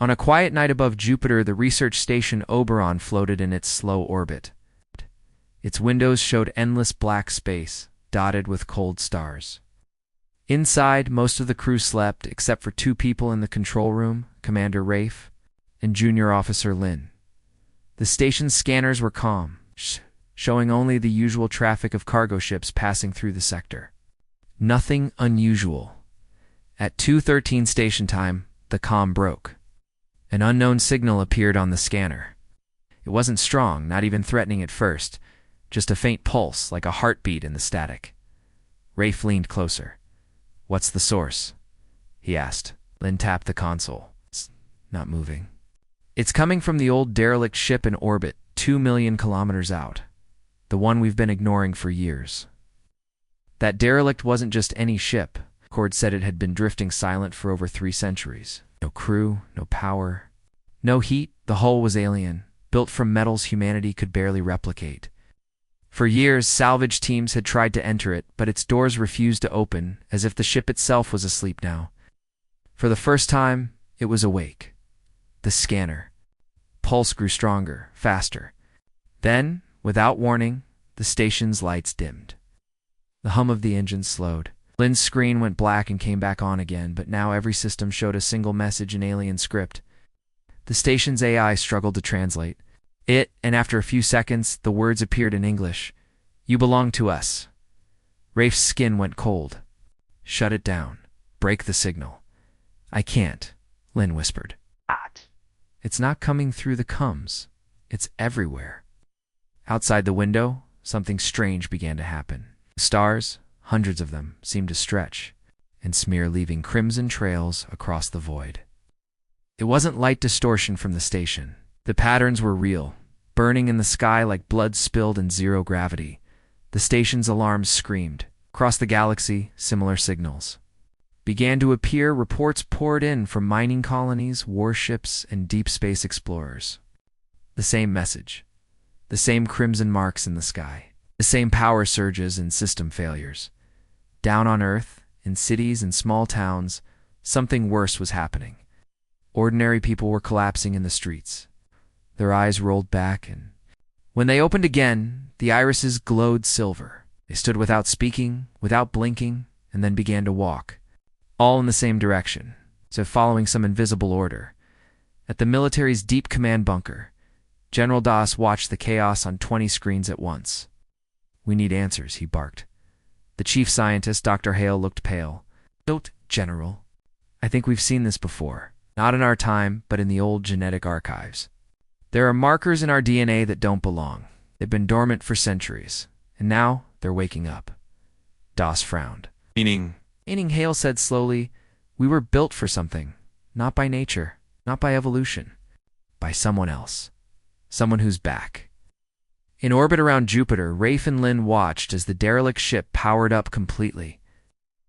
On a quiet night above Jupiter, the research station Oberon floated in its slow orbit. Its windows showed endless black space, dotted with cold stars. Inside, most of the crew slept, except for two people in the control room, Commander Rafe and Junior Officer Lin. The station's scanners were calm, showing only the usual traffic of cargo ships passing through the sector. Nothing unusual. At 2:13 station time, the comm broke. An unknown signal appeared on the scanner. It wasn't strong, not even threatening at first, just a faint pulse, like a heartbeat in the static. Rafe leaned closer. "What's the source?" he asked. Lin tapped the console. "It's not moving." "It's coming from the old derelict ship in orbit, 2 million kilometers out. The one we've been ignoring for years." That derelict wasn't just any ship. Cord said it had been drifting silent for over 3 centuries. No crew, no power, no heat. The hull was alien, built from metals humanity could barely replicate. For years, salvage teams had tried to enter it, but its doors refused to open, as if the ship itself was asleep now. For the first time, it was awake. The scanner. Pulse grew stronger, faster. Then, without warning, the station's lights dimmed. The hum of the engine slowed. Lin's screen went black and came back on again, but now every system showed a single message in alien script. The station's AI struggled to translate it, and after a few seconds, the words appeared in English. "You belong to us." Rafe's skin went cold. "Shut it down. Break the signal." "I can't," Lin whispered. "It's not coming through the comms. It's everywhere." Outside the window, something strange began to happen. The stars, hundreds of them, seemed to stretch and smear, leaving crimson trails across the void. It wasn't light distortion from the station. The patterns were real, burning in the sky like blood spilled in zero gravity. The station's alarms screamed. Across the galaxy, similar signals began to appear. Reports poured in from mining colonies, warships, and deep space explorers. The same message. The same crimson marks in the sky. The same power surges and system failures. Down on Earth, in cities and small towns, something worse was happening. Ordinary people were collapsing in the streets. Their eyes rolled back, and when they opened again, the irises glowed silver. They stood without speaking, without blinking, and then began to walk, all in the same direction, as if following some invisible order. At the military's deep command bunker, General Das watched the chaos on 20 screens at once. "We need answers," he barked. The chief scientist, Dr. Hale, looked pale. "Don't, General. I think we've seen this before. Not in our time, but in the old genetic archives. There are markers in our DNA that don't belong. They've been dormant for centuries, and now they're waking up." Das frowned. Meaning, Hale said slowly, "We were built for something, not by nature, not by evolution, by someone else. Someone who's back." In orbit around Jupiter, Rafe and Lin watched as the derelict ship powered up completely.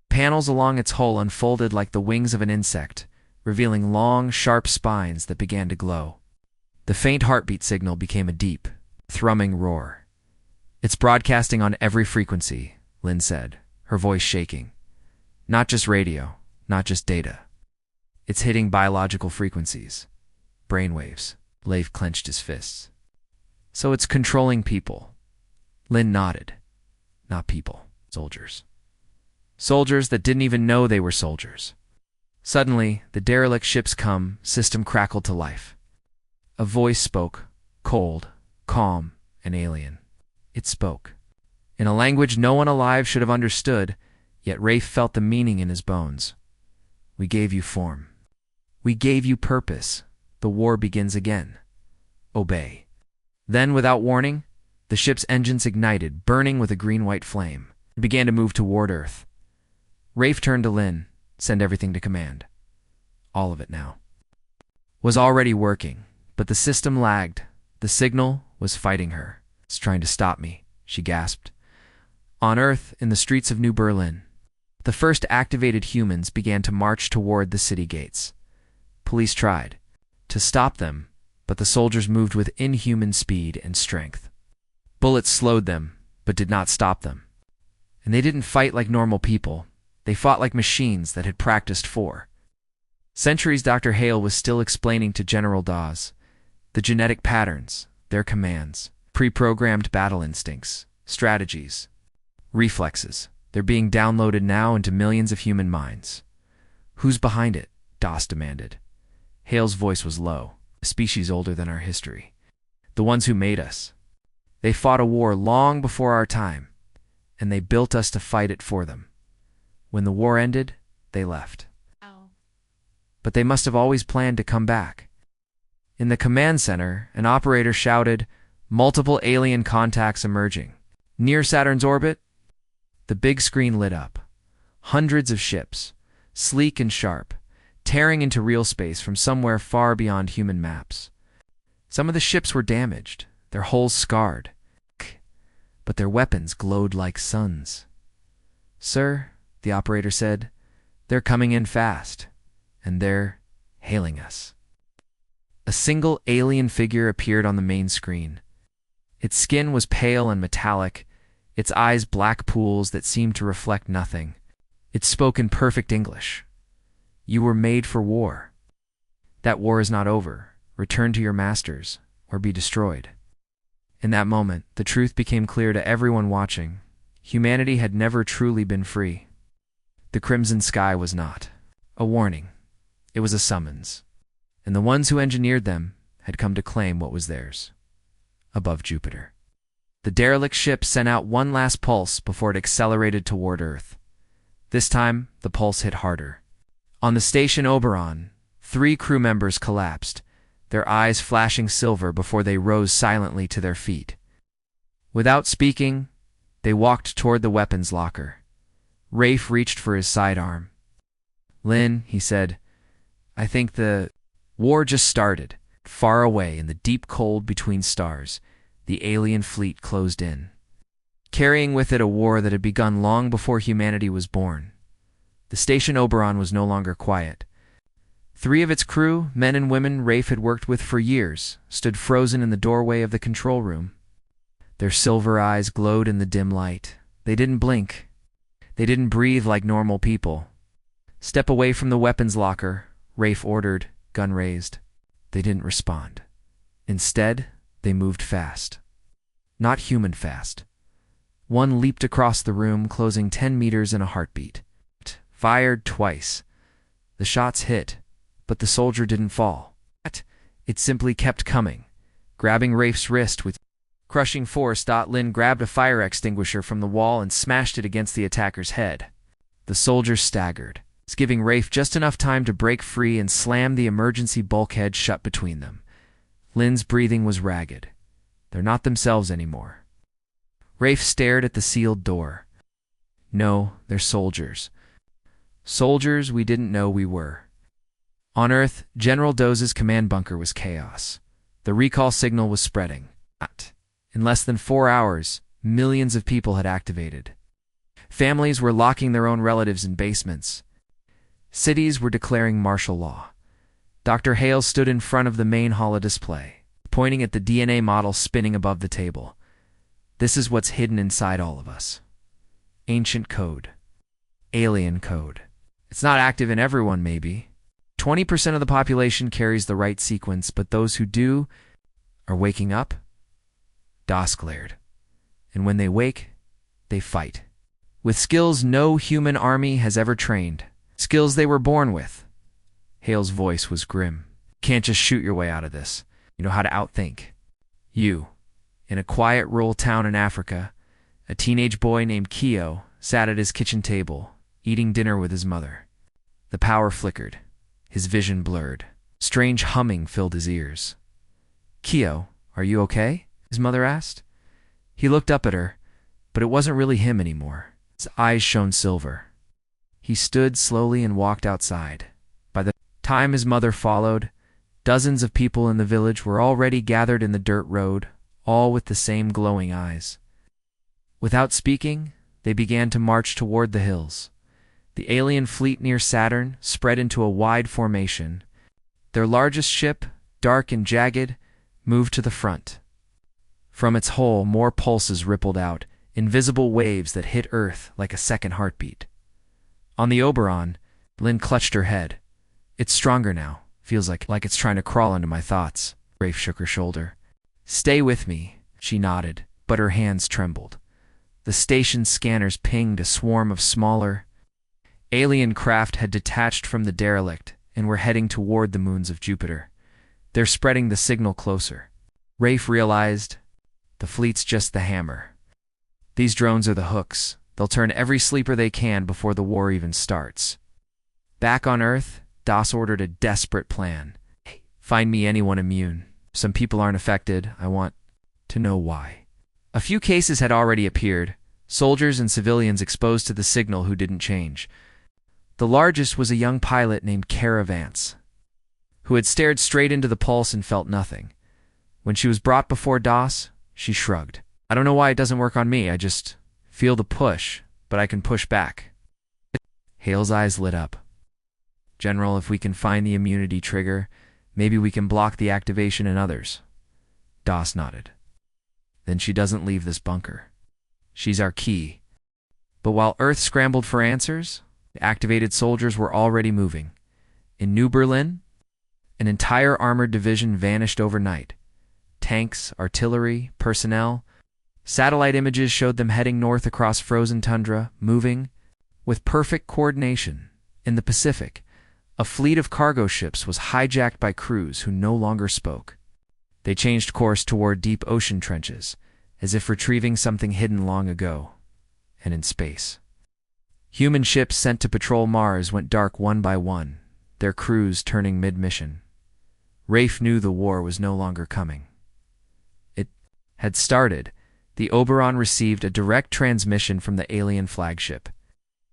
Panels along its hull unfolded like the wings of an insect, revealing long, sharp spines that began to glow. The faint heartbeat signal became a deep, thrumming roar. "It's broadcasting on every frequency," Lin said, her voice shaking. "Not just radio, not just data. It's hitting biological frequencies. Brainwaves." Leif clenched his fists. "So it's controlling people." Lin nodded. "Not people, soldiers. Soldiers that didn't even know they were soldiers." Suddenly, the derelict ship's system crackled to life. A voice spoke, cold, calm, and alien. It spoke in a language no one alive should have understood, yet Rafe felt the meaning in his bones. "We gave you form. We gave you purpose. The war begins again. Obey." Then, without warning, the ship's engines ignited, burning with a green-white flame. It began to move toward Earth. Rafe turned to Lin. "Send everything to command. All of it now." Was already working, but the system lagged. The signal was fighting her. "It's trying to stop me," she gasped. On Earth, in the streets of New Berlin, the first activated humans began to march toward the city gates. Police tried to stop them, but the soldiers moved with inhuman speed and strength. Bullets slowed them, but did not stop them. And they didn't fight like normal people. They fought like machines that had practiced for Centuries Dr. Hale was still explaining to General Dawes. The genetic patterns, their commands, pre-programmed battle instincts, strategies, reflexes. They're being downloaded now into millions of human minds. Who's behind it? Dawes demanded. Hale's voice was low. A species older than our history. The ones who made us. They fought a war long before our time, and they built us to fight it for them. When the war ended, they left. But they must have always planned to come back. In the command center, an operator shouted, "Multiple alien contacts emerging. Near Saturn's orbit?" The big screen lit up. Hundreds of ships, sleek and sharp, tearing into real space from somewhere far beyond human maps. Some of the ships were damaged, their hulls scarred, but their weapons glowed like suns. "Sir," the operator said, "they're coming in fast, and they're hailing us." A single alien figure appeared on the main screen. Its skin was pale and metallic, its eyes black pools that seemed to reflect nothing. It spoke in perfect English. "You were made for war. That war is not over. Return to your masters, or be destroyed." In that moment, the truth became clear to everyone watching. Humanity had never truly been free. The crimson sky was not a warning. It was a summons. And the ones who engineered them had come to claim what was theirs. Above Jupiter. The derelict ship sent out one last pulse before it accelerated toward Earth. This time, the pulse hit harder. On the station Oberon, 3 crew members collapsed, their eyes flashing silver before they rose silently to their feet. Without speaking, they walked toward the weapons locker. Rafe reached for his sidearm. "Lynn," he said, "I think the war just started." Far away in the deep cold between stars, the alien fleet closed in, carrying with it a war that had begun long before humanity was born. The station Oberon was no longer quiet. 3 of its crew, men and women Rafe had worked with for years, stood frozen in the doorway of the control room. Their silver eyes glowed in the dim light. They didn't blink. They didn't breathe like normal people. "Step away from the weapons locker," Rafe ordered, gun raised. They didn't respond. Instead, they moved fast. Not human fast. One leaped across the room, closing 10 meters in a heartbeat. Fired twice. The shots hit, but the soldier didn't fall. It simply kept coming, grabbing Rafe's wrist with crushing force. Lynn grabbed a fire extinguisher from the wall and smashed it against the attacker's head. The soldier staggered, giving Rafe just enough time to break free and slam the emergency bulkhead shut between them. Lynn's breathing was ragged. They're not themselves anymore. Rafe stared at the sealed door. "No, they're soldiers. Soldiers we didn't know we were." On Earth, General Dawes' command bunker was chaos. The recall signal was spreading. In less than 4 hours, millions of people had activated. Families were locking their own relatives in basements. Cities were declaring martial law. Dr. Hale stood in front of the main holo-display, pointing at the DNA model spinning above the table. "This is what's hidden inside all of us. Ancient code. Alien code. It's not active in everyone, maybe. 20% of the population carries the right sequence, but those who do are waking up." Dawes glared. "And when they wake, they fight. With skills no human army has ever trained. Skills they were born with." Hale's voice was grim. "Can't just shoot your way out of this. You know how to outthink." You, in a quiet rural town in Africa, a teenage boy named Keo sat at his kitchen table, eating dinner with his mother. The power flickered. His vision blurred. Strange humming filled his ears. "Keo, are you okay?" his mother asked. He looked up at her, but it wasn't really him anymore. His eyes shone silver. He stood slowly and walked outside. By the time his mother followed, dozens of people in the village were already gathered in the dirt road, all with the same glowing eyes. Without speaking, they began to march toward the hills. The alien fleet near Saturn spread into a wide formation. Their largest ship, dark and jagged, moved to the front. From its hull, more pulses rippled out, invisible waves that hit Earth like a second heartbeat. On the Oberon, Lynn clutched her head. It's stronger now. Feels like it's trying to crawl into my thoughts. Rafe shook her shoulder. Stay with me, she nodded, but her hands trembled. The station's scanners pinged a swarm of smaller alien craft had detached from the derelict and were heading toward the moons of Jupiter. They're spreading the signal closer. Rafe realized the fleet's just the hammer. These drones are the hooks. They'll turn every sleeper they can before the war even starts. Back on Earth, DOS ordered a desperate plan. Find me anyone immune. Some people aren't affected. I want to know why. A few cases had already appeared, soldiers and civilians exposed to the signal who didn't change. The largest was a young pilot named Kara Vance, who had stared straight into the pulse and felt nothing. When she was brought before DOS, she shrugged. I don't know why it doesn't work on me. I just feel the push, but I can push back. Hale's eyes lit up. General, if we can find the immunity trigger, maybe we can block the activation in others. DOS nodded. Then she doesn't leave this bunker. She's our key. But while Earth scrambled for answers, the activated soldiers were already moving. In New Berlin, an entire armored division vanished overnight. Tanks, artillery, personnel. Satellite images showed them heading north across frozen tundra, moving with perfect coordination. In the Pacific, a fleet of cargo ships was hijacked by crews who no longer spoke. They changed course toward deep ocean trenches, as if retrieving something hidden long ago. And in space, human ships sent to patrol Mars went dark one by one, their crews turning mid-mission. Rafe knew the war was no longer coming. It had started. The Oberon received a direct transmission from the alien flagship.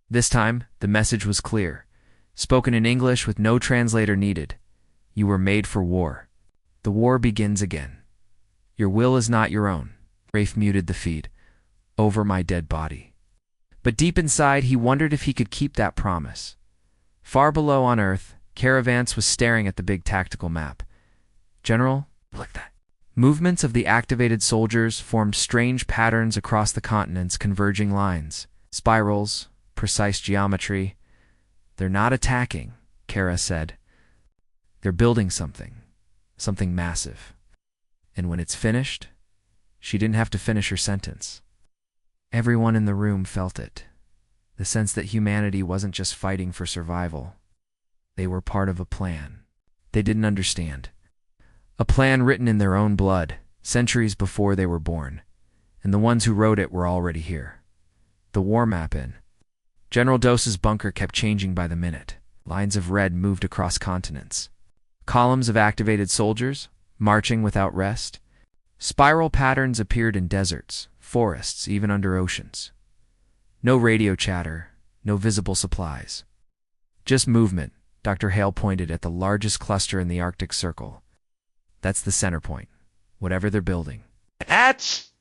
This time, the message was clear, spoken in English with no translator needed. You were made for war. The war begins again. Your will is not your own. Rafe muted the feed. Over my dead body. But deep inside, he wondered if he could keep that promise. Far below on Earth, Kara Vance was staring at the big tactical map. General, look at that. Movements of the activated soldiers formed strange patterns across the continents, converging lines, spirals, precise geometry. They're not attacking, Kara said. They're building something massive. And when it's finished, she didn't have to finish her sentence. Everyone in the room felt it. The sense that humanity wasn't just fighting for survival. They were part of a plan. They didn't understand. A plan written in their own blood, centuries before they were born. And the ones who wrote it were already here. The war map in. General Dose's bunker kept changing by the minute. Lines of red moved across continents. Columns of activated soldiers, marching without rest. Spiral patterns appeared in deserts, forests, even under oceans. No radio chatter, no visible supplies. Just movement. Dr. Hale pointed at the largest cluster in the Arctic Circle. That's the center point, whatever they're building. That's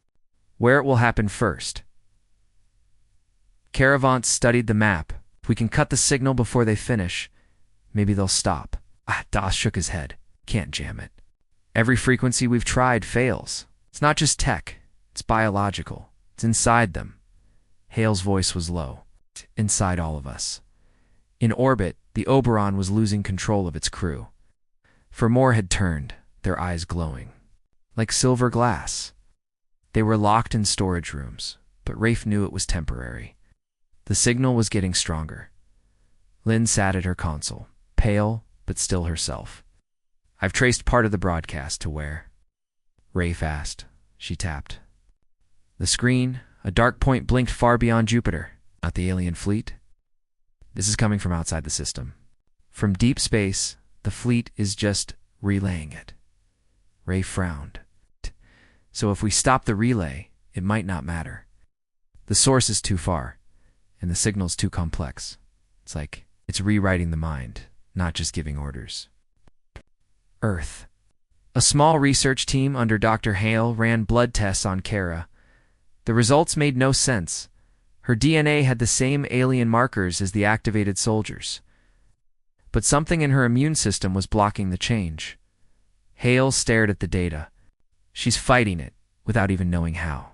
where it will happen first. Kara Vance studied the map. If we can cut the signal before they finish, maybe they'll stop. DOS shook his head. Can't jam it. Every frequency we've tried fails. It's not just tech. It's biological. It's inside them. Hale's voice was low. Inside all of us. In orbit, the Oberon was losing control of its crew. For more had turned, their eyes glowing. Like silver glass. They were locked in storage rooms, but Rafe knew it was temporary. The signal was getting stronger. Lynn sat at her console, pale, but still herself. I've traced part of the broadcast to where? Rafe asked. She tapped. The screen, a dark point blinked far beyond Jupiter. Not the alien fleet. This is coming from outside the system. From deep space, the fleet is just relaying it. Rafe frowned. So if we stop the relay, it might not matter. The source is too far, and the signal's too complex. It's like it's rewriting the mind, not just giving orders. Earth. A small research team under Dr. Hale ran blood tests on Kara. The results made no sense. Her DNA had the same alien markers as the activated soldiers. But something in her immune system was blocking the change. Hale stared at the data. She's fighting it, without even knowing how.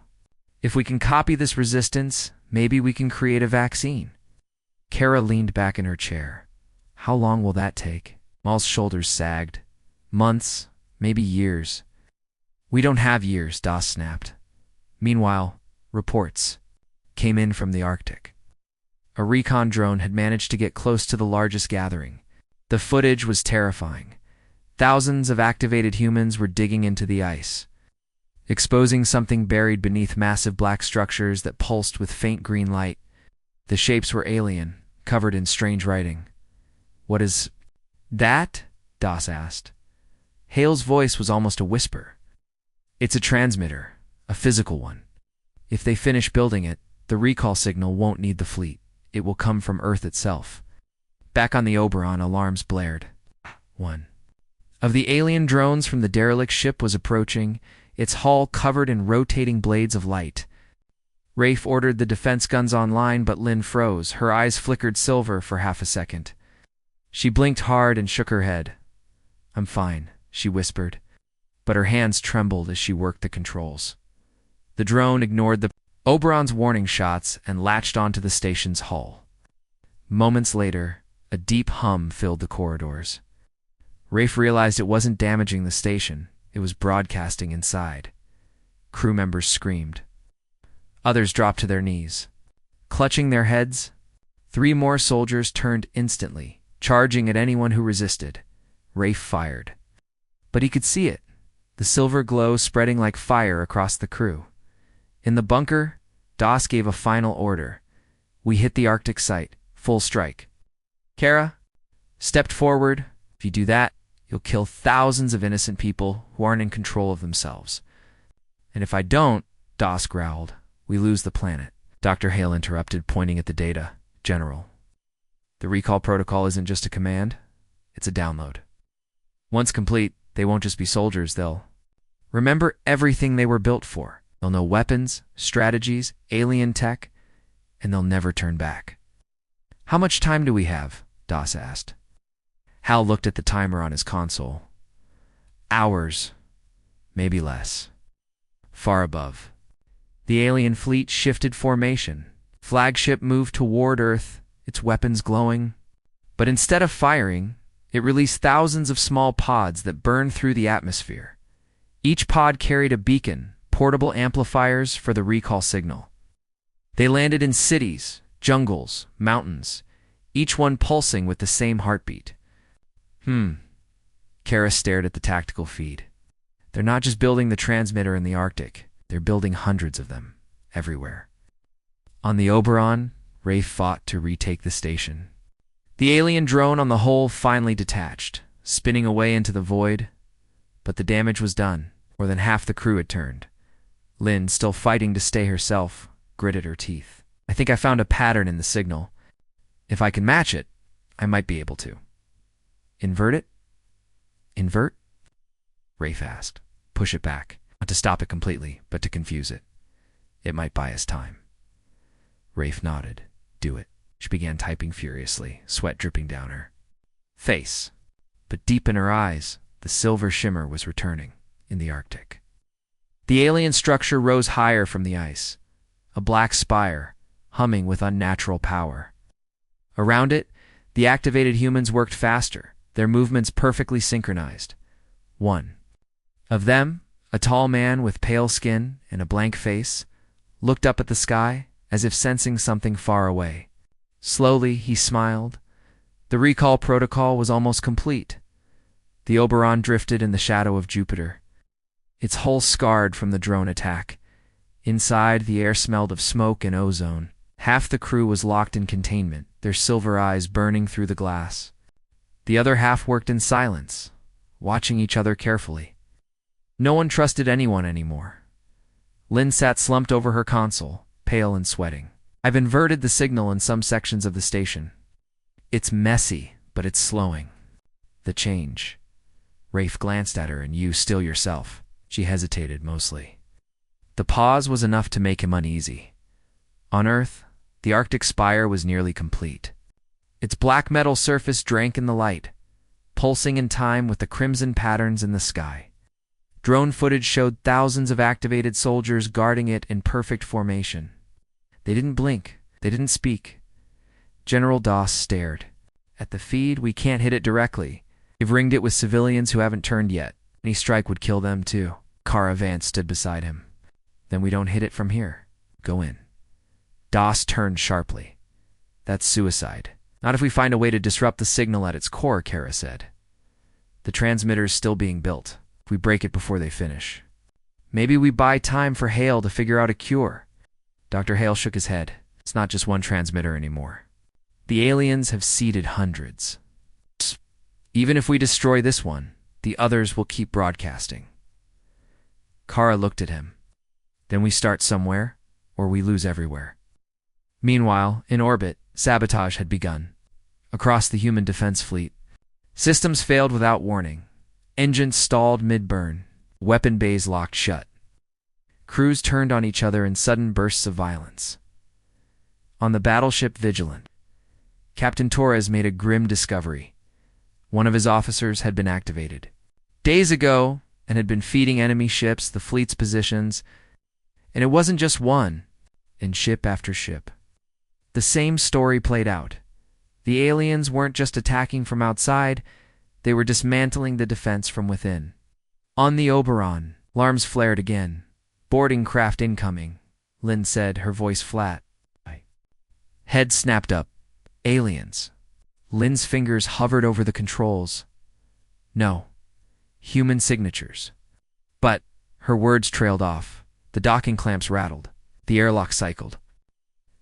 If we can copy this resistance, maybe we can create a vaccine. Kara leaned back in her chair. How long will that take? Maul's shoulders sagged. Months, maybe years. We don't have years, Das snapped. Meanwhile, reports came in from the Arctic. A recon drone had managed to get close to the largest gathering. The footage was terrifying. Thousands of activated humans were digging into the ice, exposing something buried beneath massive black structures that pulsed with faint green light. The shapes were alien, covered in strange writing. "What is that?" Das asked. Hale's voice was almost a whisper. "It's a transmitter, a physical one. If they finish building it, the recall signal won't need the fleet. It will come from Earth itself." Back on the Oberon, alarms blared. One of the alien drones from the derelict ship was approaching, its hull covered in rotating blades of light. Rafe ordered the defense guns online, but Lynn froze. Her eyes flickered silver for half a second. She blinked hard and shook her head. "I'm fine," she whispered, but her hands trembled as she worked the controls. The drone ignored the Oberon's warning shots and latched onto the station's hull. Moments later, a deep hum filled the corridors. Rafe realized it wasn't damaging the station, it was broadcasting inside. Crew members screamed. Others dropped to their knees. Clutching their heads, 3 more soldiers turned instantly, charging at anyone who resisted. Rafe fired. But he could see it, the silver glow spreading like fire across the crew. In the bunker, Das gave a final order. "We hit the Arctic site, full strike." Kara stepped forward. "If you do that, you'll kill thousands of innocent people who aren't in control of themselves." "And if I don't," Das growled, "we lose the planet." Dr. Hale interrupted, pointing at the data. "General, the recall protocol isn't just a command, it's a download. Once complete, they won't just be soldiers, they'll remember everything they were built for. They'll know weapons, strategies, alien tech, and they'll never turn back." "How much time do we have?" Das asked. Hal looked at the timer on his console. "Hours, maybe less." Far above, the alien fleet shifted formation. Flagship moved toward Earth, its weapons glowing. But instead of firing, it released thousands of small pods that burned through the atmosphere. Each pod carried a beacon, portable amplifiers for the recall signal. They landed in cities, jungles, mountains, each one pulsing with the same heartbeat. Kara stared at the tactical feed. "They're not just building the transmitter in the Arctic, they're building hundreds of them, everywhere." On the Oberon, Rafe fought to retake the station. The alien drone on the hull finally detached, spinning away into the void. But the damage was done. More than half the crew had turned. Lynn, still fighting to stay herself, gritted her teeth. "I think I found a pattern in the signal. If I can match it, I might be able to." "Invert it?" "Invert?" Rafe asked. "Push it back. Not to stop it completely, but to confuse it. It might buy us time." Rafe nodded. "Do it." She began typing furiously, sweat dripping down her face. But deep in her eyes, the silver shimmer was returning in the Arctic. The alien structure rose higher from the ice, a black spire, humming with unnatural power. Around it, the activated humans worked faster, their movements perfectly synchronized. One of them, a tall man with pale skin and a blank face, looked up at the sky as if sensing something far away. Slowly, he smiled. The recall protocol was almost complete. The Oberon drifted in the shadow of Jupiter, its hull scarred from the drone attack. Inside, the air smelled of smoke and ozone. Half the crew was locked in containment, their silver eyes burning through the glass. The other half worked in silence, watching each other carefully. No one trusted anyone anymore. Lynn sat slumped over her console, pale and sweating. "I've inverted the signal in some sections of the station. It's messy, but it's slowing." "The change." Rafe glanced at her. "And you still yourself." She hesitated mostly. The pause was enough to make him uneasy. On Earth, the Arctic spire was nearly complete. Its black metal surface drank in the light, pulsing in time with the crimson patterns in the sky. Drone footage showed thousands of activated soldiers guarding it in perfect formation. They didn't blink. They didn't speak. General Das stared. "At the feed, we can't hit it directly. They've ringed it with civilians who haven't turned yet. Any strike would kill them too. Kara Vance stood beside him. Then we don't hit it from here. Go in. Doss turned sharply. That's suicide. Not if we find a way to disrupt the signal at its core, Kara said. The transmitter's still being built. If we break it before they finish. Maybe we buy time for Hale to figure out a cure. Dr. Hale shook his head. It's not just one transmitter anymore. The aliens have seeded hundreds. Even if we destroy this one, the others will keep broadcasting. Kara looked at him. Then we start somewhere, or we lose everywhere. Meanwhile, in orbit, sabotage had begun. Across the human defense fleet, systems failed without warning. Engines stalled mid-burn. Weapon bays locked shut. Crews turned on each other in sudden bursts of violence. On the battleship Vigilant, Captain Torres made a grim discovery. One of his officers had been activated days ago and had been feeding enemy ships the fleet's positions, and it wasn't just one, in ship after ship. The same story played out. The aliens weren't just attacking from outside, they were dismantling the defense from within. On the Oberon, alarms flared again. Boarding craft incoming, Lynn said, her voice flat. Head snapped up. Aliens. Lynn's fingers hovered over the controls. No. Human signatures. But her words trailed off. The docking clamps rattled. The airlock cycled.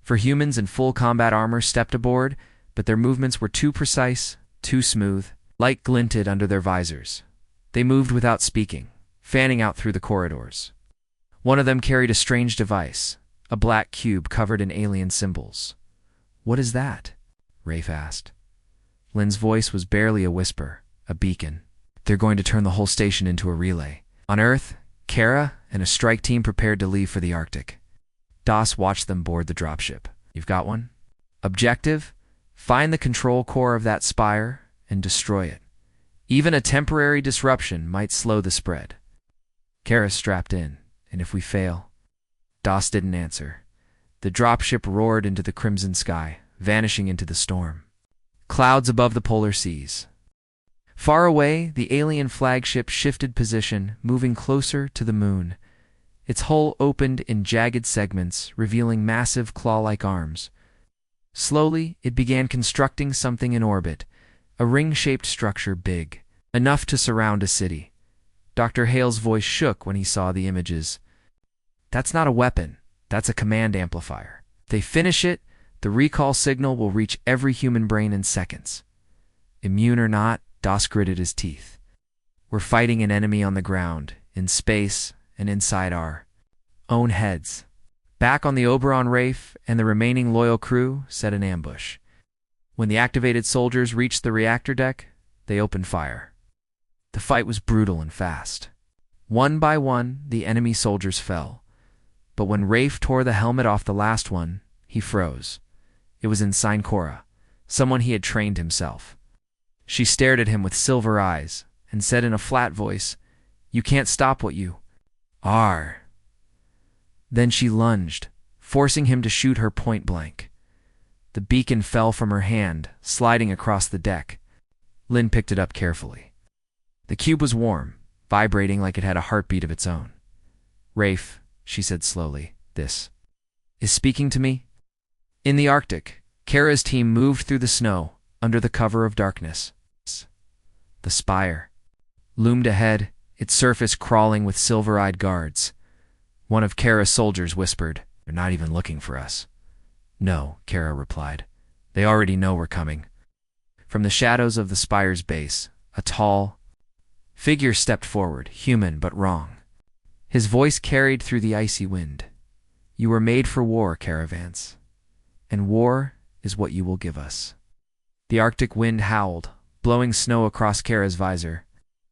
For humans in full combat armor stepped aboard, but their movements were too precise, too smooth. Light glinted under their visors. They moved without speaking, fanning out through the corridors. One of them carried a strange device, a black cube covered in alien symbols. What is that? Rafe asked. Lynn's voice was barely a whisper, a beacon. They're going to turn the whole station into a relay. On Earth, Kara and a strike team prepared to leave for the Arctic. Doss watched them board the dropship. You've got one? Objective? Find the control core of that spire and destroy it. Even a temporary disruption might slow the spread. Kara's strapped in, and if we fail... Doss didn't answer. The dropship roared into the crimson sky, vanishing into the storm. Clouds above the polar seas. Far away, the alien flagship shifted position, moving closer to the moon. Its hull opened in jagged segments, revealing massive claw-like arms. Slowly, it began constructing something in orbit, a ring-shaped structure big, enough to surround a city. Dr. Hale's voice shook when he saw the images. That's not a weapon, that's a command amplifier. If they finish it, the recall signal will reach every human brain in seconds. Immune or not, Doss gritted his teeth. We're fighting an enemy on the ground, in space, and inside our own heads. Back on the Oberon, Rafe and the remaining loyal crew set an ambush. When the activated soldiers reached the reactor deck, they opened fire. The fight was brutal and fast. One by one, the enemy soldiers fell. But when Rafe tore the helmet off the last one, he froze. It was Ensign Cora, someone he had trained himself. She stared at him with silver eyes and said in a flat voice, "You can't stop what you are." Then she lunged, forcing him to shoot her point blank. The beacon fell from her hand, sliding across the deck. Lynn picked it up carefully. The cube was warm, vibrating like it had a heartbeat of its own. "Rafe," she said slowly, "this is speaking to me?" In the Arctic, Kara's team moved through the snow, under the cover of darkness. The spire loomed ahead, its surface crawling with silver-eyed guards. One of Kara's soldiers whispered, "They're not even looking for us." "No," Kara replied. "They already know we're coming." From the shadows of the spire's base, a tall figure stepped forward, human but wrong. His voice carried through the icy wind. "You were made for war, Caravans, and war is what you will give us." The Arctic wind howled, blowing snow across Kara's visor.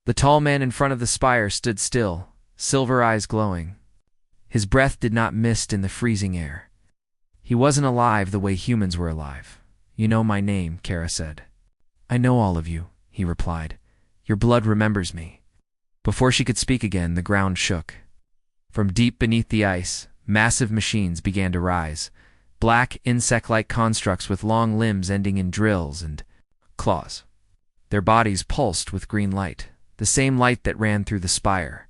The tall man in front of the spire stood still, silver eyes glowing. His breath did not mist in the freezing air. He wasn't alive the way humans were alive. "You know my name," Kara said. "I know all of you," he replied. "Your blood remembers me." Before she could speak again, the ground shook. From deep beneath the ice, massive machines began to rise. Black, insect-like constructs with long limbs ending in drills and claws. Their bodies pulsed with green light, the same light that ran through the spire.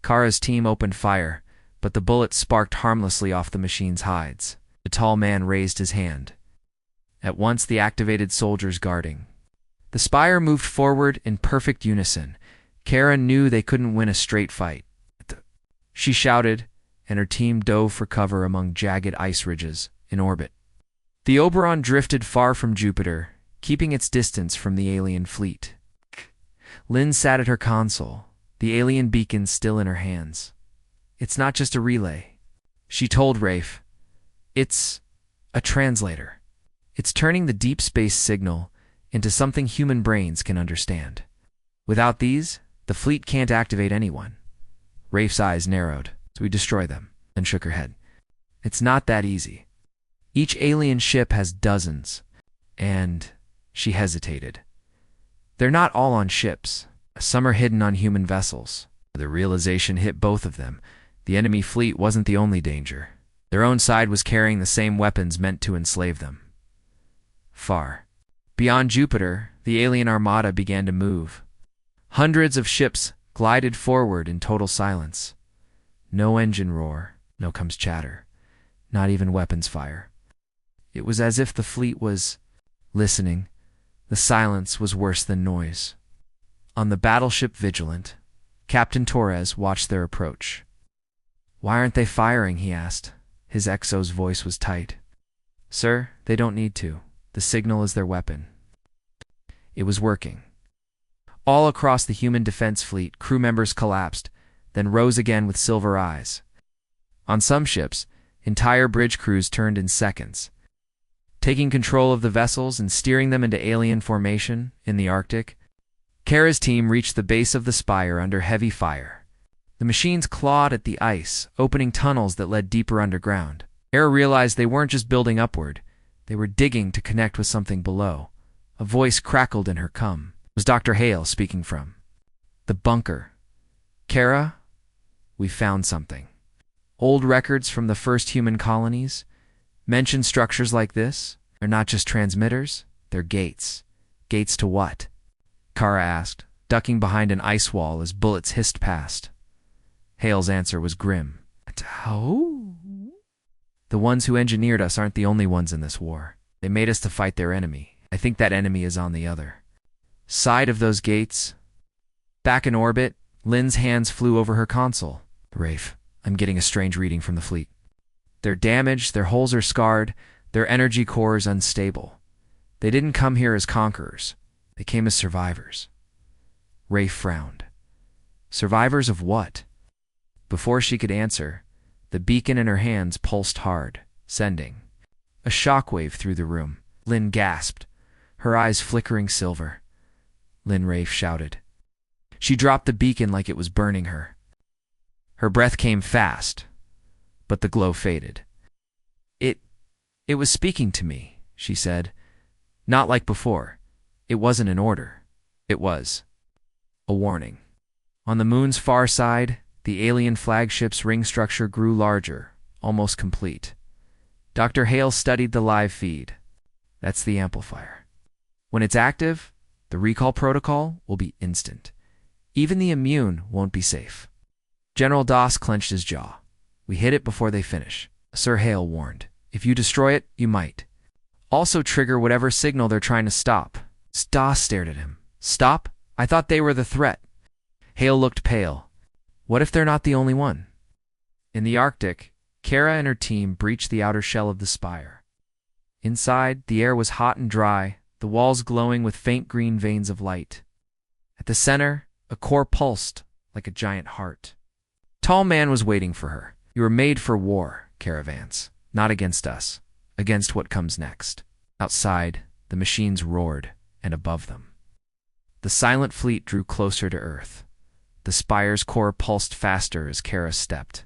Kara's team opened fire, but the bullets sparked harmlessly off the machine's hides. The tall man raised his hand. At once the activated soldiers guarding. The spire moved forward in perfect unison. Kara knew they couldn't win a straight fight. She shouted, and her team dove for cover among jagged ice ridges in orbit. The Oberon drifted far from Jupiter, keeping its distance from the alien fleet. Lynn sat at her console, the alien beacon still in her hands. It's not just a relay, she told Rafe. It's a translator. It's turning the deep space signal into something human brains can understand. Without these, the fleet can't activate anyone. Rafe's eyes narrowed, so we destroy them, and shook her head. It's not that easy. Each alien ship has dozens, and she hesitated. They're not all on ships. Some are hidden on human vessels. The realization hit both of them. The enemy fleet wasn't the only danger. Their own side was carrying the same weapons meant to enslave them. Far beyond Jupiter, the alien armada began to move. Hundreds of ships glided forward in total silence. No engine roar, no comes chatter, not even weapons fire. It was as if the fleet was listening. The silence was worse than noise. On the battleship Vigilant, Captain Torres watched their approach. "Why aren't they firing?" he asked. His exo's voice was tight. "Sir, they don't need to. The signal is their weapon." It was working. All across the human defense fleet, crew members collapsed, then rose again with silver eyes. On some ships, entire bridge crews turned in seconds. Taking control of the vessels and steering them into alien formation in the Arctic, Kara's team reached the base of the spire under heavy fire. The machines clawed at the ice, opening tunnels that led deeper underground. Kara realized they weren't just building upward, they were digging to connect with something below. A voice crackled in her cum. It was Dr. Hale speaking from the bunker. "Kara, we found something. Old records from the first human colonies mention structures like this. They're not just transmitters, they're gates. Gates to what?" Kara asked, ducking behind an ice wall as bullets hissed past. Hale's answer was grim. "How?" "The ones who engineered us aren't the only ones in this war. They made us to fight their enemy. I think that enemy is on the other side of those gates." Back in orbit, Lynn's hands flew over her console. "Rafe, I'm getting a strange reading from the fleet. They're damaged, their hulls are scarred, their energy core is unstable. They didn't come here as conquerors. They came as survivors." Rafe frowned. Survivors of what? Before she could answer, the beacon in her hands pulsed hard, sending a shockwave through the room. Lynn gasped, her eyes flickering silver. "Lynn," Rafe shouted. She dropped the beacon like it was burning her. Her breath came fast, but the glow faded. It was speaking to me," she said. "Not like before. It wasn't an order. It was a warning." On the moon's far side, the alien flagship's ring structure grew larger, almost complete. Dr. Hale studied the live feed. "That's the amplifier. When it's active, the recall protocol will be instant. Even the immune won't be safe." General Doss clenched his jaw. "We hit it before they finish," Sir Hale warned. "If you destroy it, you might also trigger whatever signal they're trying to stop." Doss stared at him. "Stop? I thought they were the threat." Hale looked pale. "What if they're not the only one?" In the Arctic, Kara and her team breached the outer shell of the spire. Inside, the air was hot and dry, the walls glowing with faint green veins of light. At the center, a core pulsed like a giant heart. Tall man was waiting for her. "You were made for war, Caravans. Not against us. Against what comes next." Outside, the machines roared, and above them, the silent fleet drew closer to Earth. The spire's core pulsed faster as Kara stepped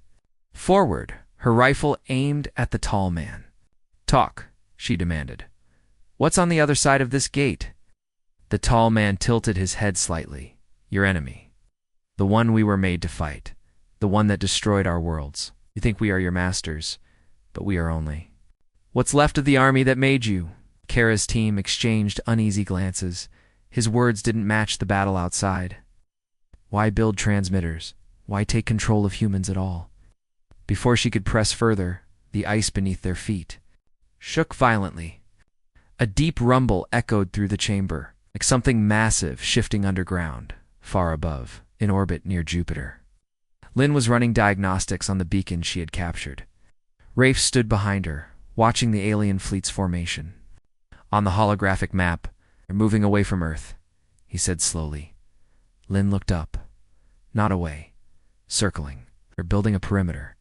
forward, her rifle aimed at the tall man. "Talk," she demanded. "What's on the other side of this gate?" The tall man tilted his head slightly. "Your enemy. The one we were made to fight. The one that destroyed our worlds. You think we are your masters, but we are only what's left of the army that made you." Kara's team exchanged uneasy glances. His words didn't match the battle outside. Why build transmitters? Why take control of humans at all? Before she could press further, the ice beneath their feet shook violently. A deep rumble echoed through the chamber, like something massive shifting underground, far above, in orbit near Jupiter. Lynn was running diagnostics on the beacon she had captured. Rafe stood behind her, watching the alien fleet's formation. On the holographic map, they're moving away from Earth, he said slowly. Lynn looked up, not away, circling. They're building a perimeter.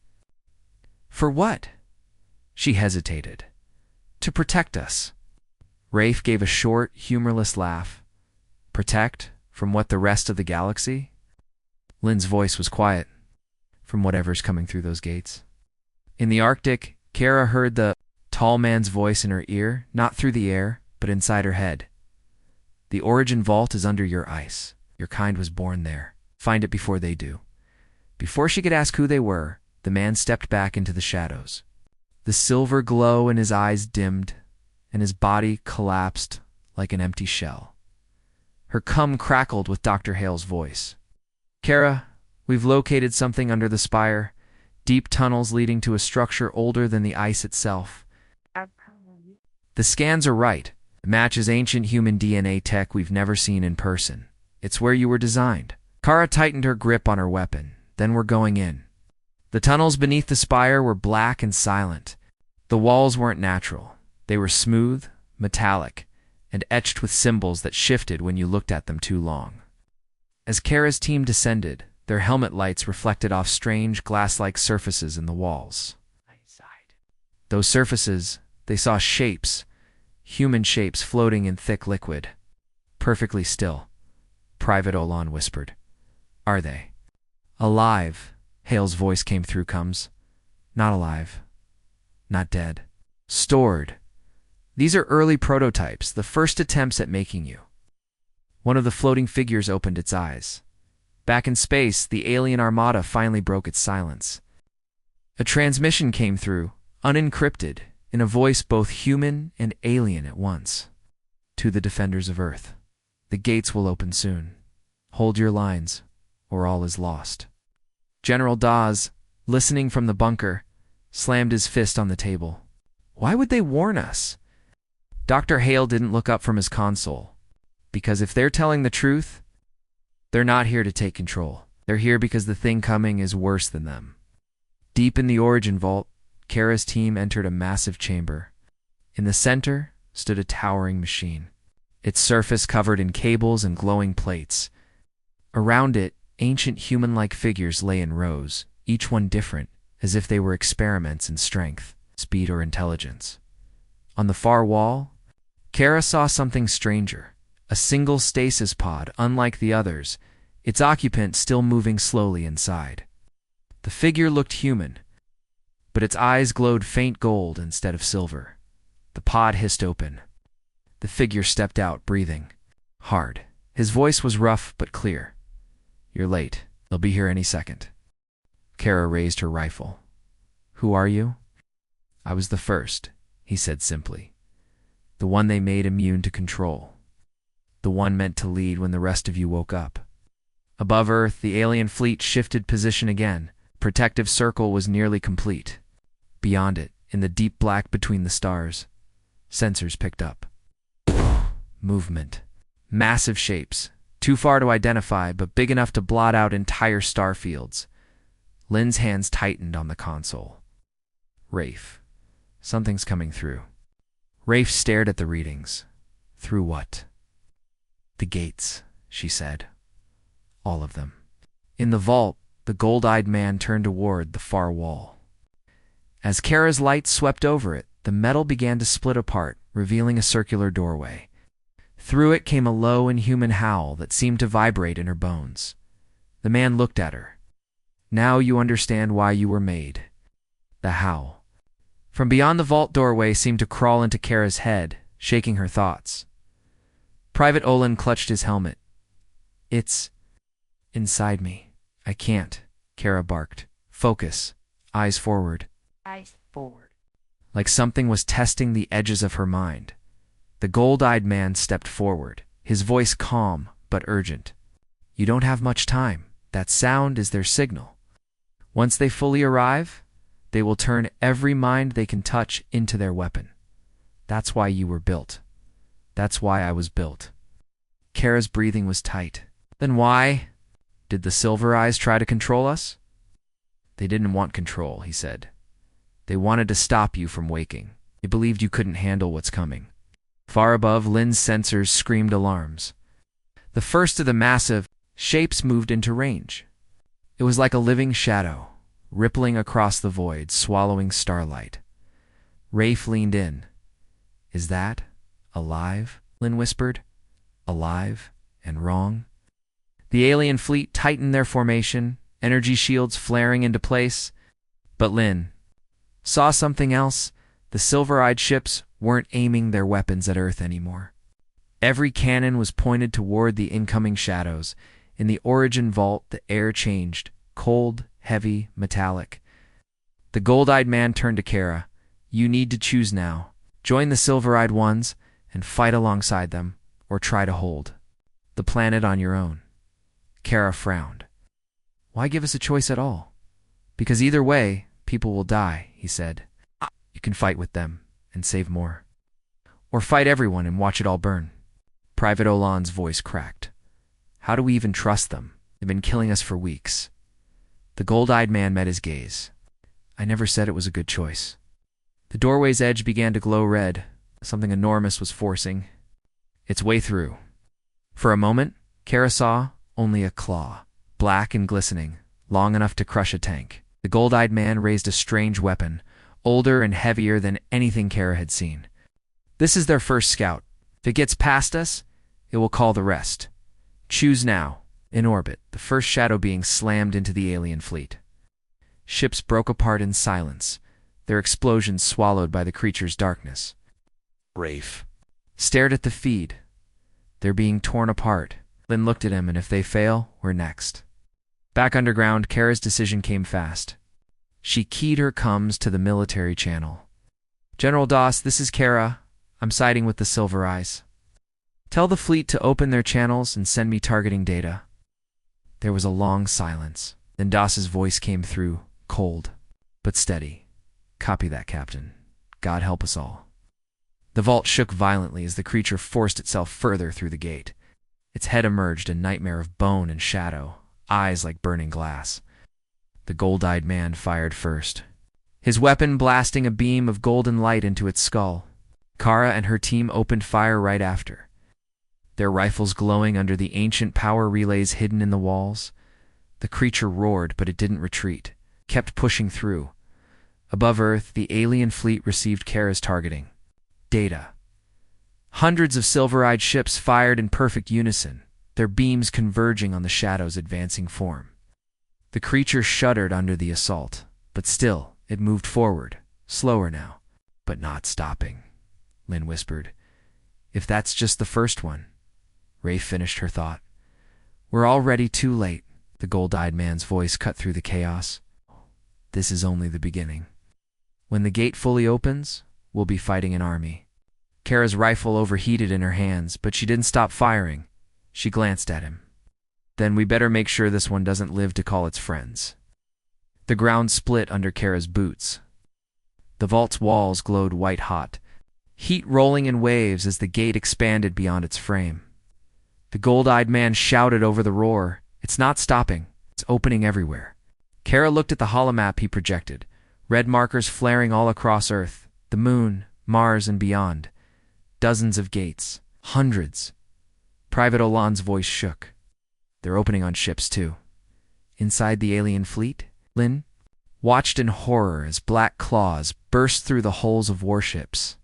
For what? She hesitated. To protect us. Rafe gave a short, humorless laugh. Protect? From what, the rest of the galaxy? Lynn's voice was quiet. From whatever's coming through those gates. In the Arctic, Kara heard the tall man's voice in her ear, not through the air, but inside her head. The origin vault is under your ice. Your kind was born there. Find it before they do. Before she could ask who they were, the man stepped back into the shadows. The silver glow in his eyes dimmed, and his body collapsed like an empty shell. Her cum crackled with Dr. Hale's voice. Kara, we've located something under the spire. Deep tunnels leading to a structure older than the ice itself. The scans are right. It matches ancient human DNA tech we've never seen in person. It's where you were designed. Kara tightened her grip on her weapon. Then we're going in. The tunnels beneath the spire were black and silent. The walls weren't natural. They were smooth, metallic, and etched with symbols that shifted when you looked at them too long. As Kara's team descended, their helmet lights reflected off strange, glass-like surfaces in the walls. Those surfaces, they saw shapes, human shapes floating in thick liquid. Perfectly still. Private Olan whispered. Are they? Alive, Hale's voice came through Combs. Not alive. Not dead. Stored. These are early prototypes, the first attempts at making you. One of the floating figures opened its eyes. Back in space, the alien armada finally broke its silence. A transmission came through, unencrypted, in a voice both human and alien at once. To the defenders of Earth. The gates will open soon. Hold your lines, or all is lost. General Dawes, listening from the bunker, slammed his fist on the table. Why would they warn us? Dr. Hale didn't look up from his console. Because if they're telling the truth, they're not here to take control. They're here because the thing coming is worse than them. Deep in the origin vault, Kara's team entered a massive chamber. In the center stood a towering machine, its surface covered in cables and glowing plates. Around it, ancient human-like figures lay in rows, each one different, as if they were experiments in strength, speed, or intelligence. On the far wall, Kara saw something stranger, a single stasis pod unlike the others, its occupant still moving slowly inside. The figure looked human, but its eyes glowed faint gold instead of silver. The pod hissed open. The figure stepped out, breathing hard. His voice was rough but clear. You're late. They'll be here any second. Kara raised her rifle. Who are you? I was the first, he said simply. The one they made immune to control. The one meant to lead when the rest of you woke up. Above Earth, the alien fleet shifted position again. Protective circle was nearly complete. Beyond it, in the deep black between the stars, sensors picked up. Movement. Massive shapes. Too far to identify, but big enough to blot out entire star fields. Lynn's hands tightened on the console. Rafe. Something's coming through. Rafe stared at the readings. Through what? The gates, she said. All of them. In the vault, the gold-eyed man turned toward the far wall. As Kara's light swept over it, the metal began to split apart, revealing a circular doorway. Through it came a low, inhuman howl that seemed to vibrate in her bones. The man looked at her. Now you understand why you were made. The howl. From beyond the vault doorway seemed to crawl into Kara's head, shaking her thoughts. Private Olin clutched his helmet. It's inside me. I can't, Kara barked. Focus. Eyes forward. Eyes forward. Like something was testing the edges of her mind. The gold-eyed man stepped forward, his voice calm but urgent. "You don't have much time. That sound is their signal. Once they fully arrive, they will turn every mind they can touch into their weapon. That's why you were built. That's why I was built." Kara's breathing was tight. "Then why did the Silver Eyes try to control us?" "They didn't want control," he said. "They wanted to stop you from waking. They believed you couldn't handle what's coming." Far above, Lin's sensors screamed alarms. The first of the massive shapes moved into range. It was like a living shadow, rippling across the void, swallowing starlight. Rafe leaned in. "Is that alive?" Lin whispered. "Alive and wrong?" The alien fleet tightened their formation, energy shields flaring into place. But Lin saw something else. The silver-eyed ships weren't aiming their weapons at Earth anymore. Every cannon was pointed toward the incoming shadows. In the origin vault, the air changed, cold, heavy, metallic. The gold-eyed man turned to Kara. "You need to choose now. Join the silver-eyed ones and fight alongside them, or try to hold the planet on your own." Kara frowned. "Why give us a choice at all?" "Because either way, people will die," he said. "You can fight with them and save more. Or fight everyone and watch it all burn." Private Olan's voice cracked. "How do we even trust them? They've been killing us for weeks." The gold-eyed man met his gaze. "I never said it was a good choice." The doorway's edge began to glow red. Something enormous was forcing its way through. For a moment, Kara saw only a claw, black and glistening, long enough to crush a tank. The gold-eyed man raised a strange weapon, older and heavier than anything Kara had seen. "This is their first scout. If it gets past us, it will call the rest. Choose now." In orbit, the first shadow being slammed into the alien fleet. Ships broke apart in silence, their explosions swallowed by the creature's darkness. Rafe stared at the feed. "They're being torn apart." Lin looked at him, "and if they fail, we're next." Back underground, Kara's decision came fast. She keyed her comms to the military channel. "General Doss, this is Kara. I'm siding with the Silver Eyes. Tell the fleet to open their channels and send me targeting data." There was a long silence. Then Doss's voice came through, cold but steady. "Copy that, Captain. God help us all." The vault shook violently as the creature forced itself further through the gate. Its head emerged, a nightmare of bone and shadow, eyes like burning glass. The gold-eyed man fired first, his weapon blasting a beam of golden light into its skull. Kara and her team opened fire right after, their rifles glowing under the ancient power relays hidden in the walls. The creature roared, but it didn't retreat, kept pushing through. Above Earth, the alien fleet received Kara's targeting data. Hundreds of silver-eyed ships fired in perfect unison, their beams converging on the shadow's advancing form. The creature shuddered under the assault, but still, it moved forward, slower now, but not stopping. Lin whispered, "If that's just the first one." Rafe finished her thought. "We're already too late." The gold-eyed man's voice cut through the chaos. "This is only the beginning. When the gate fully opens, we'll be fighting an army." Kara's rifle overheated in her hands, but she didn't stop firing. She glanced at him. "Then we better make sure this one doesn't live to call its friends." The ground split under Kara's boots. The vault's walls glowed white-hot, heat rolling in waves as the gate expanded beyond its frame. The gold-eyed man shouted over the roar, "It's not stopping. It's opening everywhere." Kara looked at the holomap he projected, red markers flaring all across Earth, the moon, Mars, and beyond. Dozens of gates. Hundreds. Private Olan's voice shook. "They're opening on ships, too." Inside the alien fleet, Lin watched in horror as black claws burst through the hulls of warships.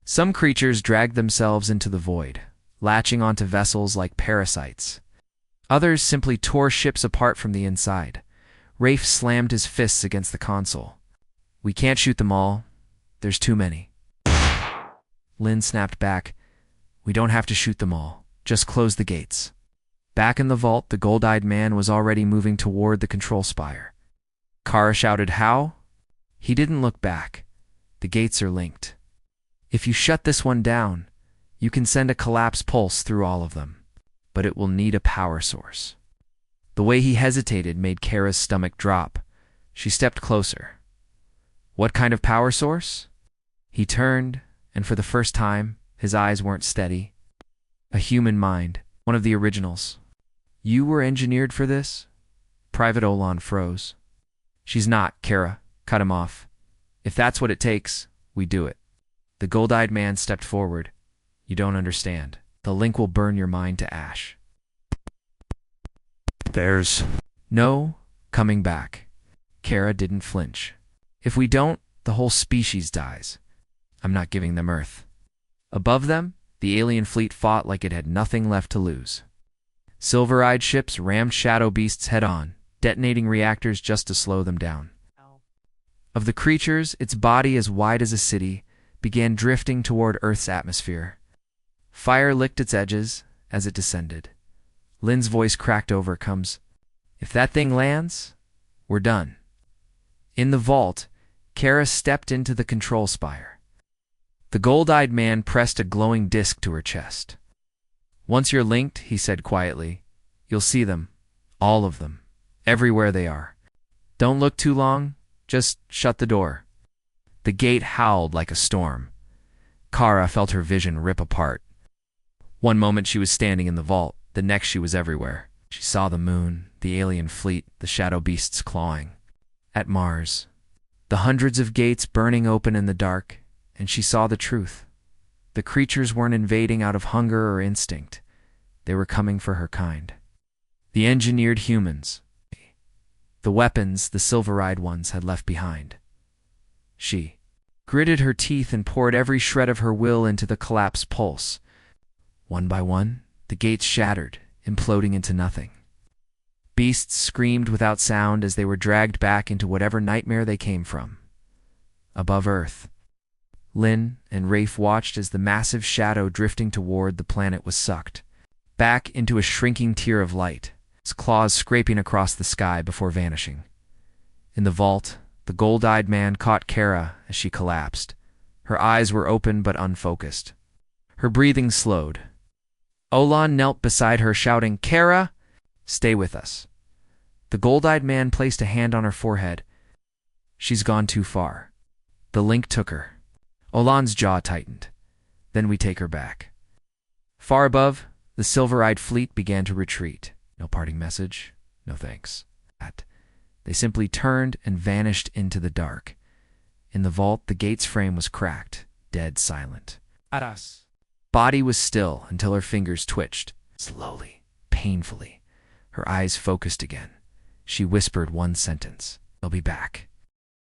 Some creatures dragged themselves into the void, latching onto vessels like parasites. Others simply tore ships apart from the inside. Rafe slammed his fists against the console. "We can't shoot them all. There's too many." Lin snapped back, "We don't have to shoot them all. Just close the gates." Back in the vault, the gold-eyed man was already moving toward the control spire. Kara shouted, "How?" He didn't look back. "The gates are linked. If you shut this one down, You can send a collapse pulse through all of them, but it will need a power source. The way he hesitated made Kara's stomach drop. She stepped closer. What kind of power source? He turned, and for the first time, his eyes weren't steady. A human mind, one of the originals. You were engineered for this? Private Olan froze. She's not, Kara. Cut him off. If that's what it takes, we do it. The gold-eyed man stepped forward. You don't understand. The link will burn your mind to ash. There's no coming back. Kara didn't flinch. If we don't, the whole species dies. I'm not giving them Earth. Above them, the alien fleet fought like it had nothing left to lose. Silver-eyed ships rammed shadow beasts head-on, detonating reactors just to slow them down. Of the creatures, its body as wide as a city began drifting toward Earth's atmosphere. Fire licked its edges as it descended. Lynn's voice cracked over. Comes, if that thing lands, we're done. In the vault, Kara stepped into the control spire. The gold-eyed man pressed a glowing disc to her chest. Once you're linked, he said quietly, you'll see them, all of them, everywhere they are. Don't look too long, just shut the door. The gate howled like a storm. Kara felt her vision rip apart. One moment she was standing in the vault, the next she was everywhere. She saw the moon, the alien fleet, the shadow beasts clawing. At Mars, the hundreds of gates burning open in the dark, and she saw the truth. The creatures weren't invading out of hunger or instinct. They were coming for her kind. The engineered humans. The weapons the silver-eyed ones had left behind. She gritted her teeth and poured every shred of her will into the collapse pulse. One by one, the gates shattered, imploding into nothing. Beasts screamed without sound as they were dragged back into whatever nightmare they came from. Above Earth, Lynn and Rafe watched as the massive shadow drifting toward the planet was sucked back into a shrinking tier of light, its claws scraping across the sky before vanishing. In the vault, the gold-eyed man caught Kara as she collapsed. Her eyes were open but unfocused. Her breathing slowed. Olan knelt beside her, shouting, Kara, stay with us. The gold-eyed man placed a hand on her forehead. She's gone too far. The link took her. Olan's jaw tightened. Then we take her back. Far above, the silver-eyed fleet began to retreat. No parting message, no thanks. They simply turned and vanished into the dark. In the vault, the gate's frame was cracked, dead silent. Aras. Body was still until her fingers twitched. Slowly, painfully. Her eyes focused again. She whispered one sentence. They'll be back.